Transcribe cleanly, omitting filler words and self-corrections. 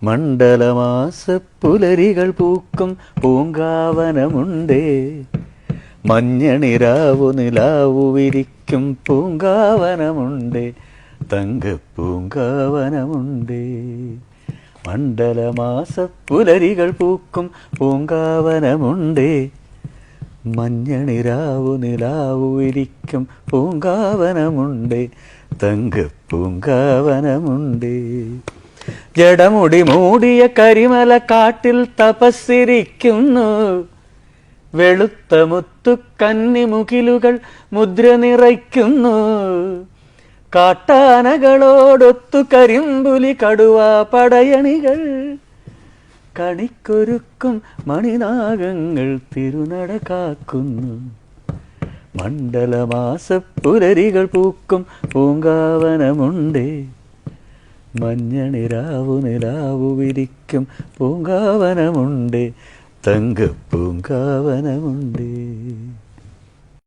മണ്ഡലമാസ പുലരികൾ പൂക്കും പൂങ്കാവനമുണ്ടേ, മഞ്ഞണിരാവു നിലാവു വിരിക്കും പൂങ്കാവനമുണ്ടേ, തങ്കപ്പൂങ്കാവനമുണ്ടേ. മണ്ഡലമാസ പുലരികൾ പൂക്കും പൂങ്കാവനമുണ്ടേ, മഞ്ഞണിരാവു നിലാവു വിരിക്കും പൂങ്കാവനമുണ്ടേ, തങ്കപ്പൂങ്കാവനമുണ്ടേ. ജടമുടി മൂടിയ കരിമല കാട്ടിൽ തപസ്സിരിക്കുന്നു, വെളുത്ത മുത്തു കന്നിമുകിലുകൾ മുദ്ര നിറയ്ക്കുന്നു. കാട്ടാനകളോടൊത്തു കരിമ്പുലി കടുവ പടയണികൾ, കണിക്കൊരുക്കും മണിനാഗങ്ങൾ തിരുനട കാക്കുന്നു. മണ്ഡലമാസ പുലരികൾ പൂക്കും പൂങ്കാവനമുണ്ടേ, മഞ്ഞണിരാവു നിലാവു വിരിക്കും പൂങ്കാവനമുണ്ടേ, തങ്കപ്പൂങ്കാവനമുണ്ടേ.